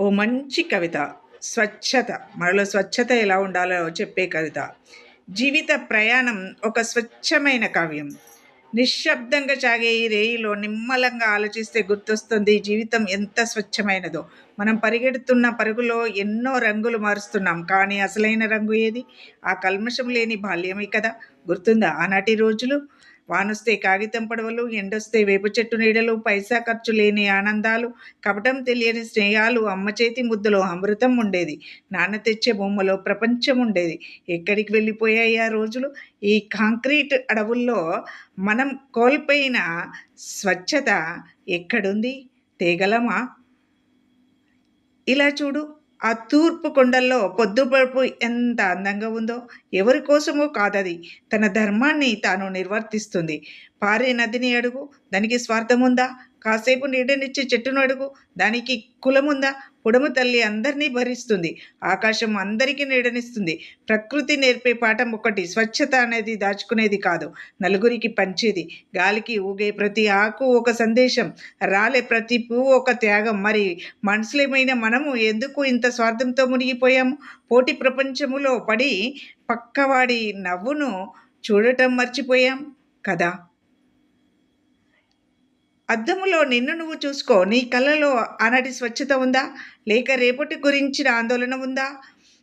ఓ మంచి కవిత. స్వచ్ఛత, మనలో స్వచ్ఛత ఎలా ఉండాలో చెప్పే కవిత. జీవిత ప్రయాణం ఒక స్వచ్ఛమైన కావ్యం. నిశ్శబ్దంగా సాగే ఈ రేయిలో నిమ్మలంగా ఆలోచిస్తే గుర్తొస్తుంది జీవితం ఎంత స్వచ్ఛమైనదో. మనం పరిగెడుతున్న పరుగులో ఎన్నో రంగులు మారుస్తున్నాం, కానీ అసలైన రంగు ఏది? ఆ కల్మషం లేని బాల్యమే కదా. గుర్తుందా ఆనాటి రోజులు? వానొస్తే కాగితం పడవలు, ఎండొస్తే వేప చెట్టు నీడలు, పైసా ఖర్చు లేని ఆనందాలు, కపటం తెలియని స్నేహాలు, అమ్మ చేతి ముద్దలో అమృతం ఉండేది, నాన్న తెచ్చే బొమ్మలో ప్రపంచం ఉండేది. ఎక్కడికి వెళ్ళిపోయాయి ఆ రోజులు? ఈ కాంక్రీట్ అడవుల్లో మనం కోల్పోయిన స్వచ్ఛత ఎక్కడుంది? తేగలమా? ఇలా చూడు, ఆ తూర్పు కొండల్లో పొద్దుపొడుపు ఎంత అందంగా ఉందో. ఎవరి కోసమో కాదది, తన ధర్మాన్ని తాను నిర్వర్తిస్తుంది. పారే నదిని అడుగు, దానికి స్వార్థముందా? కాసేపు నీడనిచ్చే చెట్టును అడుగు, దానికి కులముందా? పొడము తల్లి అందరినీ భరిస్తుంది, ఆకాశం అందరికీ నీడనిస్తుంది. ప్రకృతి నేర్పే పాఠం ఒకటి, స్వచ్ఛత అనేది దాచుకునేది కాదు, నలుగురికి పంచేది. గాలికి ఊగే ప్రతి ఆకు ఒక సందేశం, రాలే ప్రతి పువ్వు ఒక త్యాగం. మరి మనుషులేమైన మనము ఎందుకు ఇంత స్వార్థంతో మునిగిపోయాము? పోటీ ప్రపంచములో పడి పక్కవాడి నవ్వును చూడటం మర్చిపోయాం కదా. అద్దములో నిన్ను నువ్వు చూసుకో, నీ కళ్ళలో ఆనాటి స్వచ్ఛత ఉందా? లేక రేపటి గురించిన ఆందోళన ఉందా?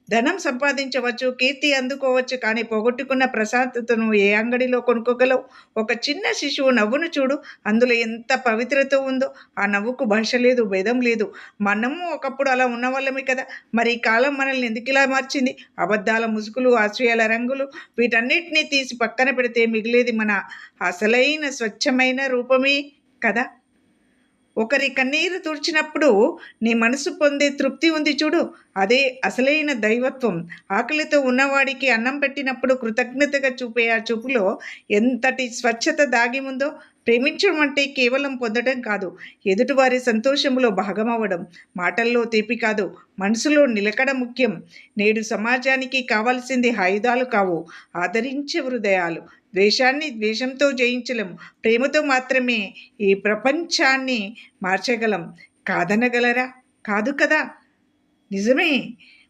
ధనం సంపాదించవచ్చు, కీర్తి అందుకోవచ్చు, కానీ పోగొట్టుకున్న ప్రశాంతతను ఏ అంగడిలో కొనుక్కోగలవు? ఒక చిన్న శిశువు నవ్వును చూడు, అందులో ఎంత పవిత్రత ఉందో. ఆ నవ్వుకు భాష లేదు, భేదం లేదు. మనము ఒకప్పుడు అలా ఉన్నవాళ్ళమే కదా. మరి ఈ కాలం మనల్ని ఎందుకు ఇలా మార్చింది? అబద్ధాల ముసుగులు, ఆశ్రయాల రంగులు, వీటన్నిటినీ తీసి పక్కన పెడితే మిగిలేది మన అసలైన స్వచ్ఛమైన రూపమే కదా. ఒకరి కన్నీరు తుడిచినప్పుడు నీ మనసు పొందే తృప్తి ఉంది చూడు, అదే అసలైన దైవత్వం. ఆకలితో ఉన్నవాడికి అన్నం పెట్టినప్పుడు కృతజ్ఞతగా చూపే ఆ చూపులో ఎంతటి స్వచ్ఛత దాగి ఉందో. ప్రేమించడం అంటే కేవలం పొందడం కాదు, ఎదుటివారి సంతోషంలో భాగమవ్వడం. మాటల్లో తీపి కాదు, మనసులో నిలకడ ముఖ్యం. నేడు సమాజానికి కావాల్సింది ఆయుధాలు కావు, ఆదరించే హృదయాలు. ద్వేషాన్ని ద్వేషంతో జయించలేము, ప్రేమతో మాత్రమే ఈ ప్రపంచాన్ని మార్చగలం. కాదనగలరా? కాదు కదా. నిజమే,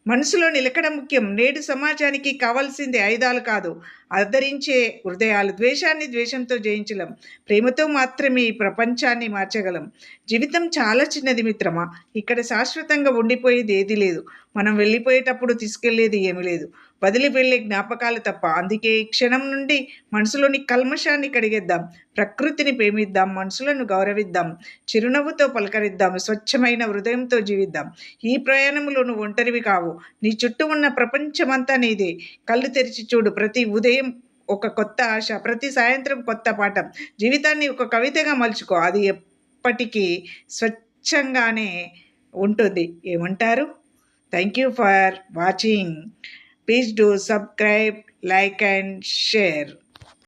మనసులో నిలకడ ముఖ్యం. నేడు సమాజానికి కావాల్సింది ఆయుధాలు కాదు, ఆదరించే హృదయాలు. ద్వేషాన్ని ద్వేషంతో జయించలేం, ప్రేమతో మాత్రమే ఈ ప్రపంచాన్ని మార్చగలం. జీవితం చాలా చిన్నది మిత్రమా, ఇక్కడ శాశ్వతంగా ఉండిపోయేది ఏది లేదు. మనం వెళ్ళిపోయేటప్పుడు తీసుకెళ్లేది ఏమీ లేదు, వదిలి వెళ్ళే జ్ఞాపకాలు తప్ప. అందుకే ఈ క్షణం నుండి మనసులోని కల్మషాన్ని కడిగేద్దాం, ప్రకృతిని ప్రేమిద్దాం, మనసులను గౌరవిద్దాం, చిరునవ్వుతో పలకరిద్దాం, స్వచ్ఛమైన హృదయంతో జీవిద్దాం. ఈ ప్రయాణంలో నువ్వు ఒంటరివి కావు, నీ చుట్టూ ఉన్న ప్రపంచమంతా నీదే. కళ్ళు తెరిచి చూడు, ప్రతి ఉదయం ఒక కొత్త ఆశ, ప్రతి సాయంత్రం కొత్త పాఠం. జీవితాన్ని ఒక కవితగా మలుచుకో, అది ఎప్పటికీ స్వచ్ఛంగానే ఉంటుంది. ఏమంటారు? Thank you for watching. Please do subscribe, like and share.